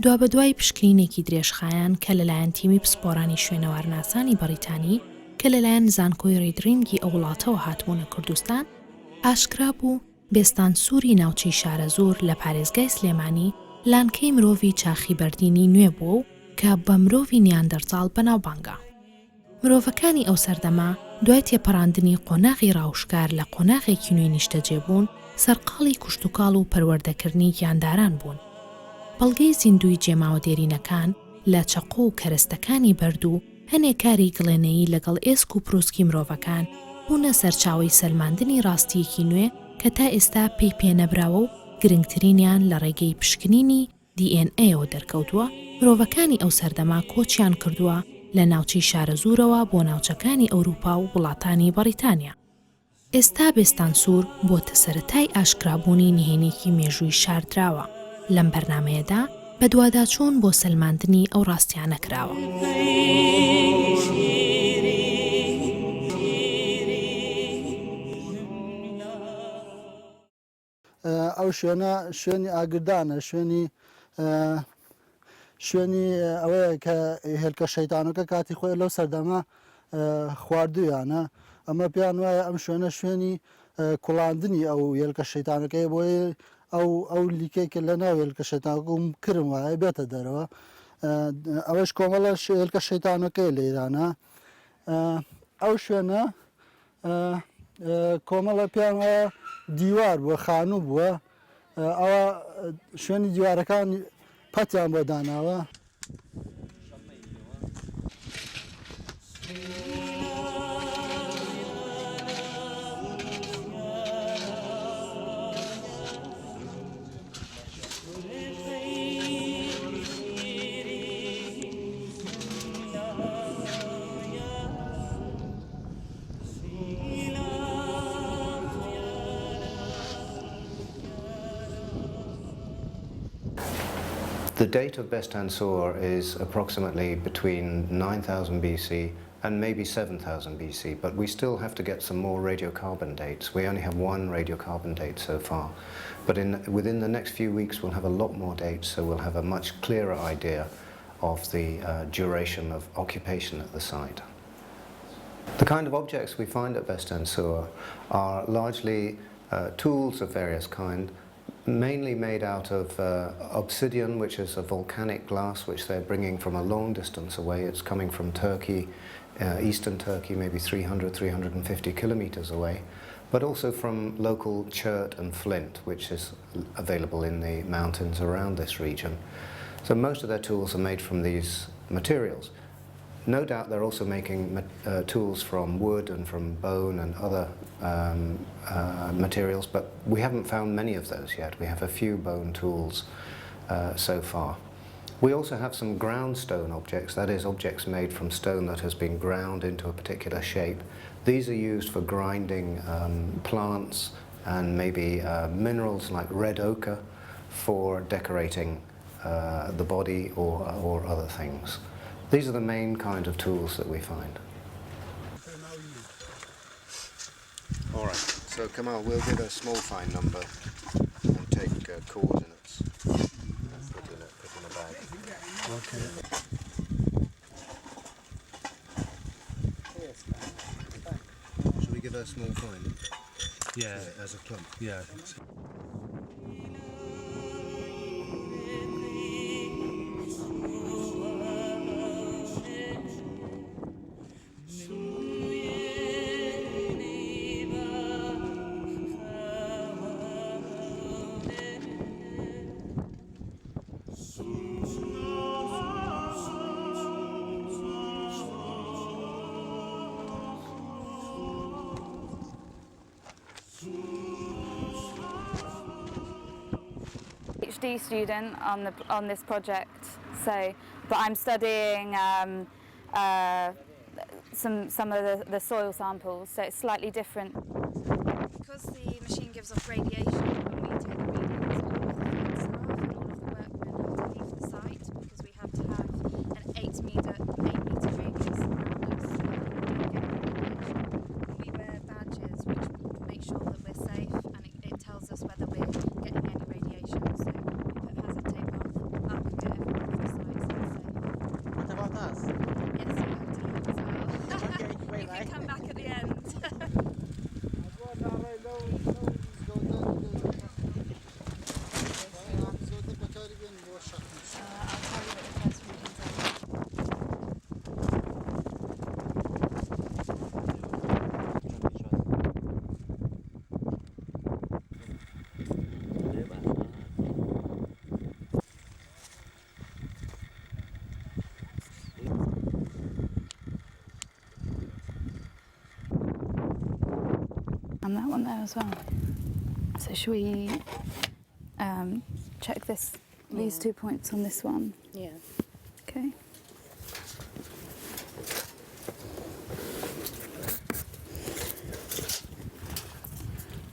دوا بەدوای پشکنینێکی درێژخایان کە لەلایەن تیمی پسپۆرانی شوێنەوارناسانی بەریتانی کە لەلایەن زانکۆی ڕێدرینگی ئەو وڵاتەوە هاتبوونە کوردستان ئاشکرا بوو بێستان سووری ناوچەی شارە زۆر لە پارێزگای سلێمانی لانکەی مرۆڤی چاخی بەردینی نوێ بووە و کە بە مرۆڤی نیاندەرتاڵ بەناوبانگە. مرۆڤەکانی ئەو سەردەما دوای تێپەڕاندنی قۆناغی ڕاوشکار لە قۆناغێکی نوێی نیشتەجێبوون سەرقاڵی کوشتوکاڵ و پەروەردەکردنی گیانداران بوون. بەڵگەی زیندوی جێماوە دێرینەکان لە چەقۆ و کەرەستەکانی بەرد و هەنێک کاری گڵێنەیی لەگەڵ ئێسک و پرۆسکی مرۆڤەکان بوونە سەرچاوی سەلماندنی ڕاستیەکی نوێ کە تا ئێستا پێی پێنەبراوە و گرنگترینیان لە ڕێگەی پشکنینی DNA دەرکەوتووە. مرۆڤەکانی ئەو سەردەما کۆچیان کردووە لە ناوچەی شارە زوورەوە بۆ ناوچەکانی ئەوروپا و وڵاتانی بەریتانیا. ئێستا بێستان سوور بۆتە سەرەتای ئاشکرابوونی نهێنێکی مێژووی شاردراوە. لەم بەرنامەیەدا بە دوواداچوون بۆ سەلماندنی ئەو ڕاستیانە کراوە. ئەو شوێنە شوێنی ئاگردانە، شوێنی ئەوەیە کە هێلکە شەیتانەکە کاتی خۆی لەو سەردەما خواردویانە. ئەمە پێیان وایە ئەم شوێنە شوێنی کوڵاندنی ئەو هێلکە شەیتانەکەی بۆی ئەو لیکێکە لە ناو هێلکە شەیتانەکەم کرم وایە بێتە دەرەوە. ئەوەش کۆمەڵە هێلکە شەیتانەکەی لە ئێرانە. ئەو شوێنە کۆمەڵە پێیان وایە دیوار بووە، خانوو بووە. ئەوە شوێنی دیوارەکان پەتیان بۆ داناوە. The date of Bestan Sur is approximately between 9000 BC and maybe 7000 BC, but we still have to get some more radiocarbon dates. We only have one radiocarbon date so far, but within the next few weeks we'll have a lot more dates, so we'll have a much clearer idea of the duration of occupation at the site. The kind of objects we find at Bestan Sur are largely tools of various kinds, mainly made out of obsidian, which is a volcanic glass which they're bringing from a long distance away. It's coming from Turkey, eastern Turkey, maybe 300-350 kilometers away, but also from local chert and flint, which is available in the mountains around this region. So most of their tools are made from these materials. No doubt they're also making tools from wood and from bone and other materials, but we haven't found many of those yet. We have a few bone tools so far. We also have some ground stone objects, that is, objects made from stone that has been ground into a particular shape. These are used for grinding plants and maybe minerals like red ochre for decorating the body or other things. These are the main kind of tools that we find. All right, so Kamal, we'll give a small fine number and take coordinates. Put in a bag. Okay. Should we give her a small fine? Yeah. As a clump? Yeah, I think so. PhD student on this project, but I'm studying some of the soil samples, so it's slightly different. Because the machine gives off radiation when we take the readings, all of the staff and all of the workmen have to leave the site because we have to have an 8 meter radius around us so that we don't get radiation. We wear badges which make sure that we're safe, and it tells us whether we're getting any radiation. So we put hazard tape up, get everyone on that one there as well. So should we check this, these 2 points on this one? Yeah. Okay.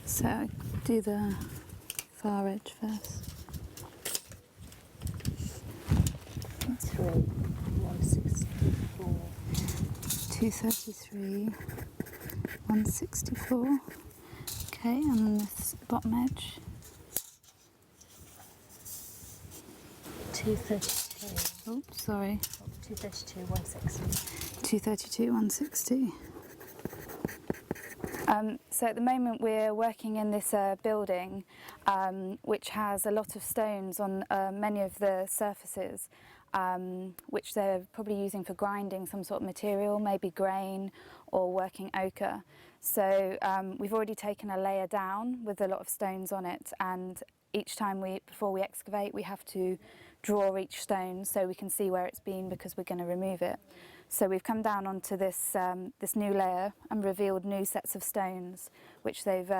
So do the far edge first. 3, 164. 233, 164. Okay, and then this bottom edge. 232. Oops, sorry. 232, 160. 232, 160. So at the moment we're working in this building which has a lot of stones on many of the surfaces, which they're probably using for grinding some sort of material, maybe grain or working ochre. So we've already taken a layer down with a lot of stones on it, and each time before we excavate, we have to draw each stone so we can see where it's been, because we're going to remove it. So we've come down onto this this new layer and revealed new sets of stones, which they've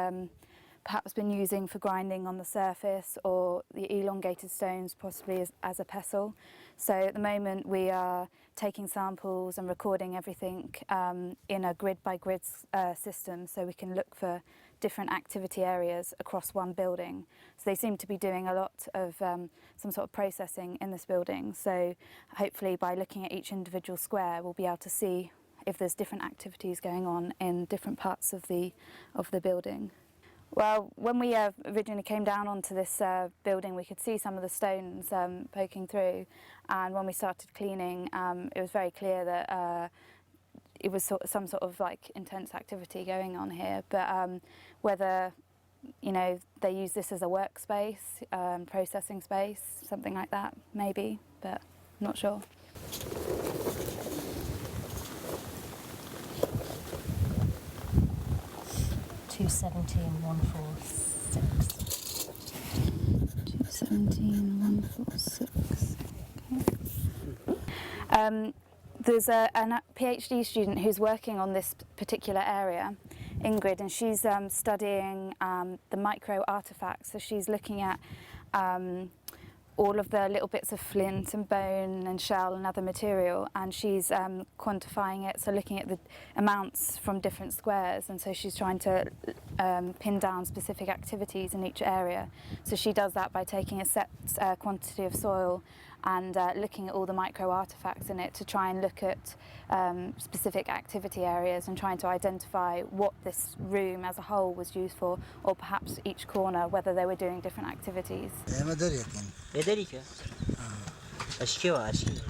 perhaps been using for grinding on the surface, or the elongated stones possibly as a pestle. So at the moment we are taking samples and recording everything in a grid by grid system, so we can look for different activity areas across one building. So they seem to be doing a lot of some sort of processing in this building. So hopefully by looking at each individual square, we'll be able to see if there's different activities going on in different parts of the building. Well, when we originally came down onto this building, we could see some of the stones poking through, and when we started cleaning, it was very clear that it was some sort of like intense activity going on here. But whether, you know, they use this as a workspace, processing space, something like that, maybe, but not sure. 217, 146. 217, 146. Okay. There's a PhD student who's working on this particular area, Ingrid, and she's studying the micro artifacts. So she's looking at all of the little bits of flint and bone and shell and other material, and she's quantifying it, so looking at the amounts from different squares, and so she's trying to pin down specific activities in each area. So she does that by taking a set quantity of soil and looking at all the micro artifacts in it to try and look at specific activity areas and trying to identify what this room as a whole was used for, or perhaps each corner, whether they were doing different activities. يدريك أشكي وأشكي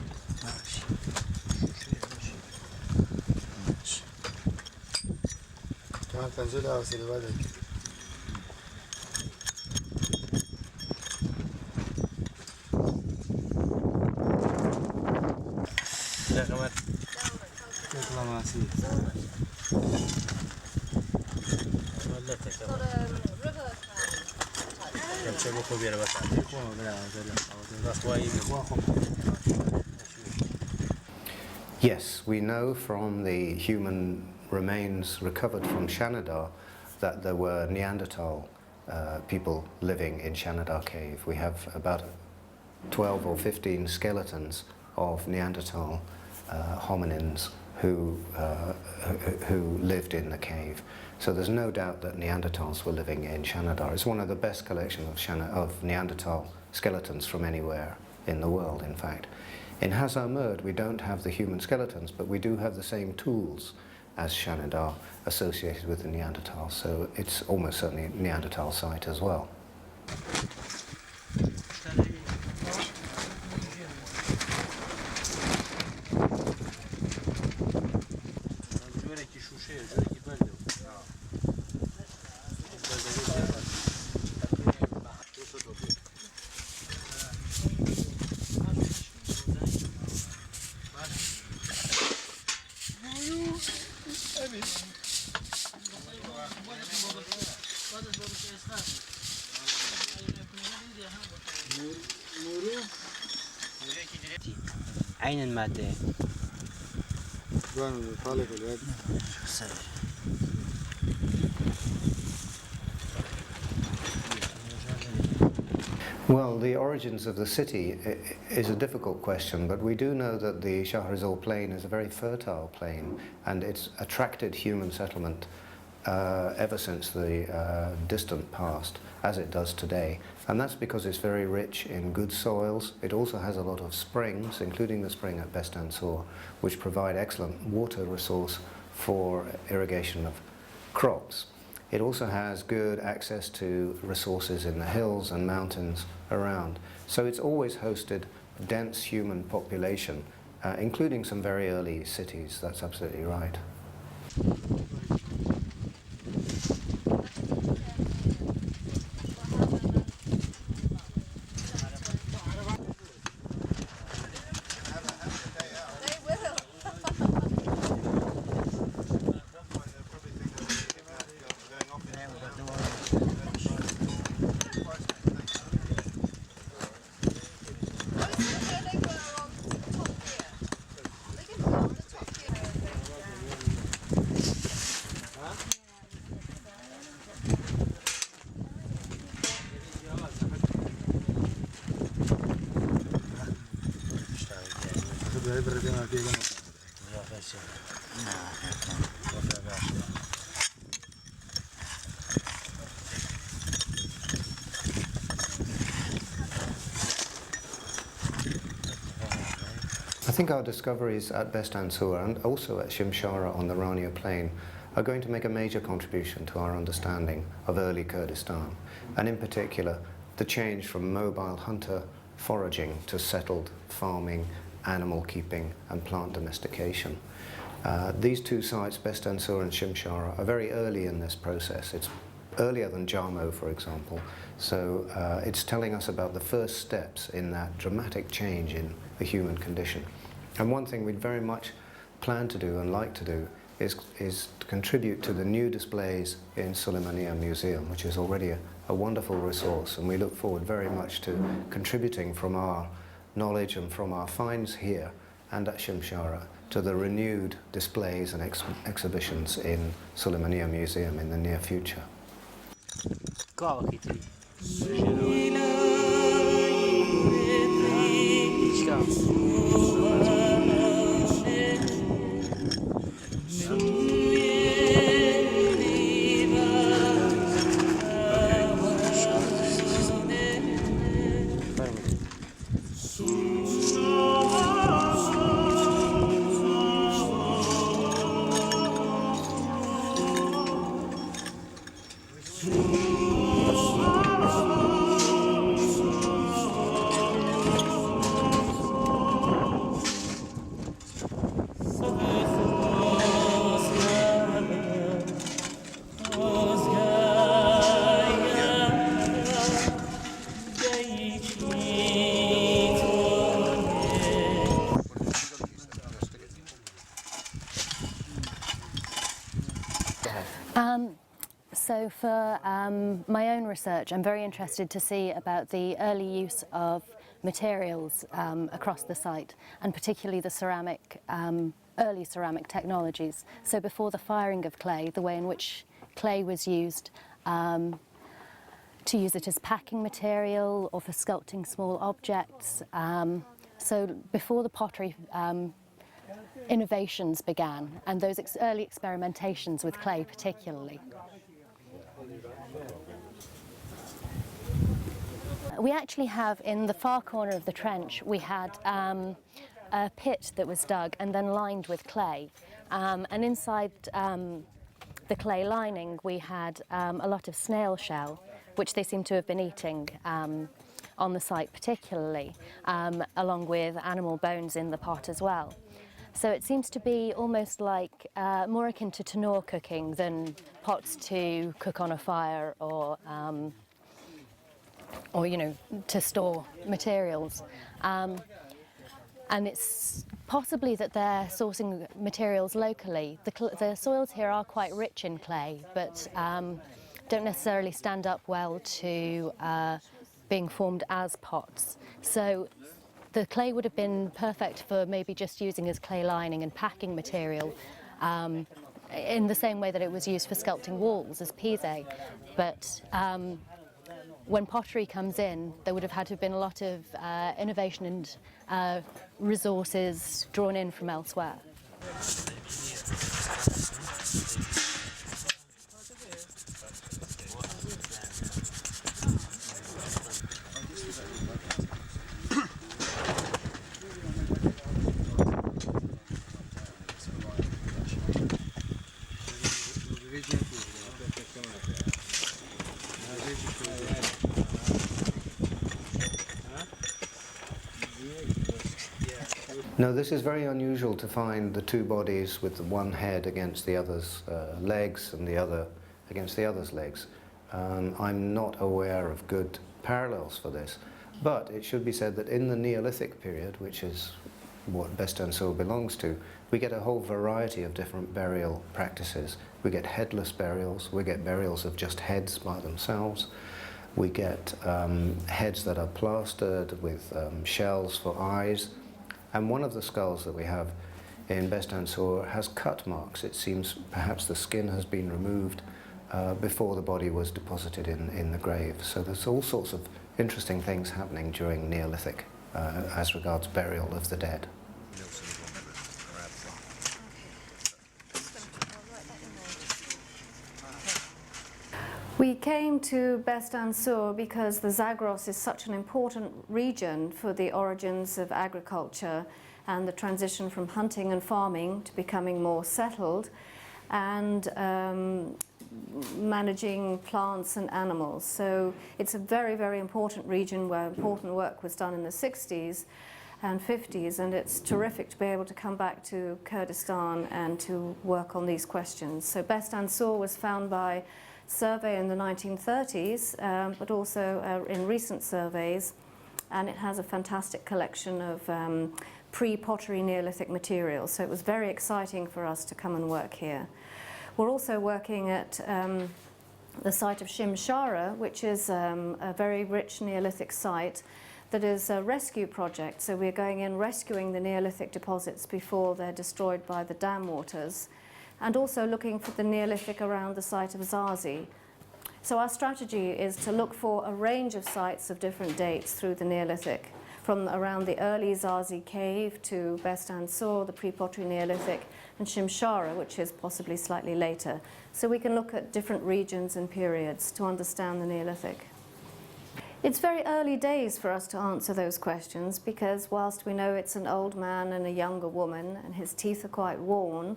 كمان تنزل أو سلبادك لا كمان تطلع ماسي ولا تكمل Yes, we know from the human remains recovered from Shanidar that there were Neanderthal people living in Shanidar cave. We have about 12 or 15 skeletons of Neanderthal hominins who lived in the cave. So there's no doubt that Neanderthals were living in Shanidar. It's one of the best collections of Neanderthal skeletons from anywhere in the world, in fact. In Hazarmurd, we don't have the human skeletons, but we do have the same tools as Shanidar associated with the Neanderthals, so it's almost certainly a Neanderthal site as well. عين المادة طالب الواد Well, the origins of the city is a difficult question, but we do know that the Shahrazal plain is a very fertile plain, and it's attracted human settlement ever since the distant past, as it does today. And that's because it's very rich in good soils. It also has a lot of springs, including the spring at Bestan, which provide excellent water resource for irrigation of crops. It also has good access to resources in the hills and mountains around. So it's always hosted dense human population, including some very early cities. That's absolutely right. I think our discoveries at Bestan and also at Shimshara on the Rania Plain are going to make a major contribution to our understanding of early Kurdistan, and in particular the change from mobile hunter foraging to settled farming, animal keeping and plant domestication. These two sites, Bestan and Shimshara, are very early in this process. It's earlier than Jarmo, for example, so it's telling us about the first steps in that dramatic change in the human condition. And one thing we'd very much plan to do and like to do is to contribute to the new displays in Suleymaniye Museum, which is already a wonderful resource, and we look forward very much to contributing from our knowledge and from our finds here and at Shimshara to the renewed displays and exhibitions in Suleymaniye Museum in the near future. So for my own research, I'm very interested to see about the early use of materials across the site, and particularly the ceramic, early ceramic technologies. So before the firing of clay, the way in which clay was used to use it as packing material or for sculpting small objects. So before the pottery innovations began, and those early experimentations with clay particularly. We actually have, in the far corner of the trench, we had a pit that was dug and then lined with clay. And inside the clay lining we had a lot of snail shell, which they seem to have been eating on the site particularly, along with animal bones in the pot as well. So it seems to be almost like more akin to tenor cooking than pots to cook on a fire or you know, to store materials. And it's possibly that they're sourcing materials locally. The soils here are quite rich in clay, but don't necessarily stand up well to being formed as pots. So the clay would have been perfect for maybe just using as clay lining and packing material in the same way that it was used for sculpting walls as pise. But when pottery comes in, there would have had to have been a lot of innovation and resources drawn in from elsewhere. No, this is very unusual to find the two bodies with the one head against the other's legs and the other against the other's legs. I'm not aware of good parallels for this, but it should be said that in the Neolithic period, which is what bestan belongs to, we get a whole variety of different burial practices. We get headless burials, we get burials of just heads by themselves, we get heads that are plastered with shells for eyes. And one of the skulls that we have in bestan has cut marks. It seems perhaps the skin has been removed before the body was deposited in the grave. So there's all sorts of interesting things happening during Neolithic as regards burial of the dead. We came to bestan because the Zagros is such an important region for the origins of agriculture and the transition from hunting and farming to becoming more settled and managing plants and animals. So it's a very, very important region where important work was done in the 60s and 50s, and it's terrific to be able to come back to Kurdistan and to work on these questions. So bestan was found by survey in the 1930s, but also in recent surveys, and it has a fantastic collection of pre-pottery Neolithic materials, so it was very exciting for us to come and work here. We're also working at the site of Shimshara, which is a very rich Neolithic site that is a rescue project, so we're going in rescuing the Neolithic deposits before they're destroyed by the dam waters, and also looking for the Neolithic around the site of Zazi. So our strategy is to look for a range of sites of different dates through the Neolithic, from around the early Zazi cave to bestan the pre-pottery Neolithic, and Shimshara, which is possibly slightly later. So we can look at different regions and periods to understand the Neolithic. It's very early days for us to answer those questions because whilst we know it's an old man and a younger woman and his teeth are quite worn,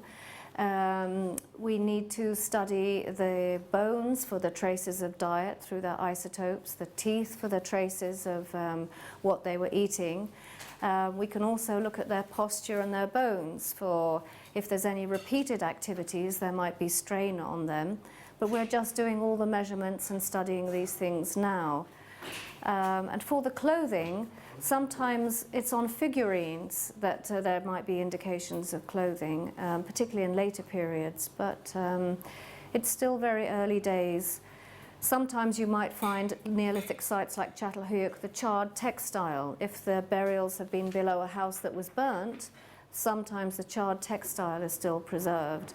we need to study the bones for the traces of diet through their isotopes, the teeth for the traces of what they were eating. We can also look at their posture and their bones for if there's any repeated activities, there might be strain on them. But we're just doing all the measurements and studying these things now. And for the clothing, sometimes it's on figurines that there might be indications of clothing, particularly in later periods, but it's still very early days. Sometimes you might find Neolithic sites like Çatalhöyük, the charred textile. If the burials have been below a house that was burnt, sometimes the charred textile is still preserved.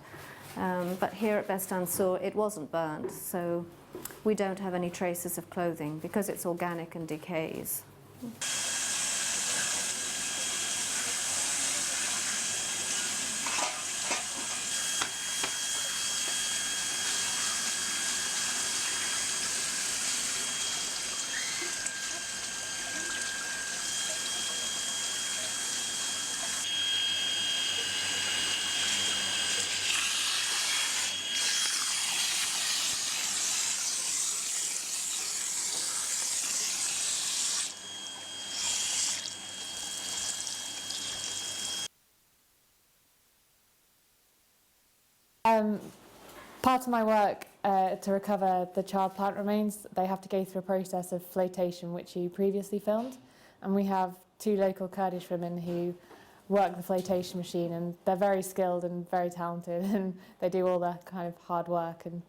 But here at bestan it wasn't burnt, so we don't have any traces of clothing because it's organic and decays. Part of my work to recover the charred plant remains, they have to go through a process of flotation, which you previously filmed. And we have two local Kurdish women who work the flotation machine, and they're very skilled and very talented, and they do all the kind of hard work, and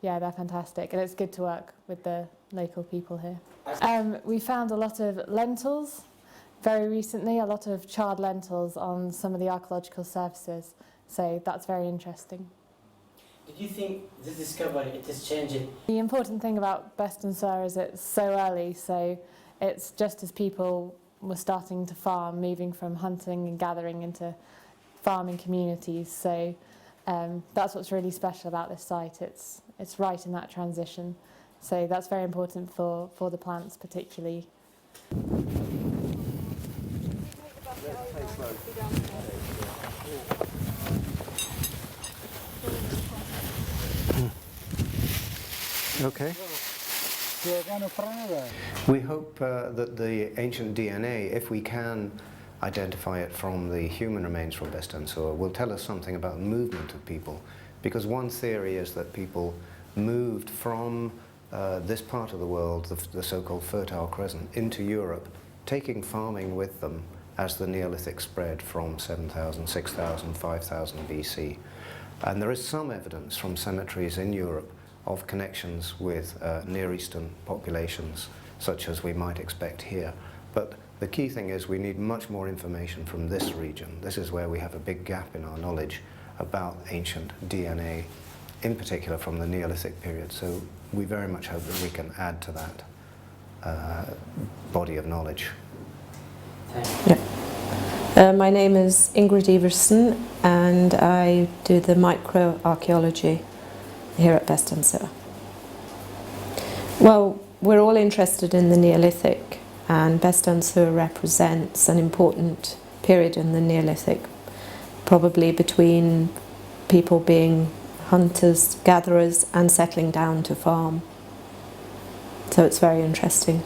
yeah, they're fantastic. And it's good to work with the local people here. We found a lot of lentils very recently, a lot of charred lentils on some of the archaeological surfaces. So that's very interesting. Did you think this discovery it is changing? The important thing about Bestan is it's so early, so it's just as people were starting to farm, moving from hunting and gathering into farming communities. So that's what's really special about this site. It's right in that transition. So that's very important for the plants particularly. Okay. We hope that the ancient DNA, if we can identify it from the human remains from bestan, will tell us something about the movement of people. Because one theory is that people moved from this part of the world, the so-called Fertile Crescent, into Europe, taking farming with them as the Neolithic spread from 7,000, 6,000, 5,000 BC. And there is some evidence from cemeteries in Europe of connections with Near Eastern populations, such as we might expect here. But the key thing is we need much more information from this region. This is where we have a big gap in our knowledge about ancient DNA, in particular from the Neolithic period. So we very much hope that we can add to that body of knowledge. Yeah. My name is Ingrid Everson and I do the microarchaeology here at Bestan. Well, we're all interested in the Neolithic, and Bestan represents an important period in the Neolithic, probably between people being hunters, gatherers and settling down to farm. So it's very interesting.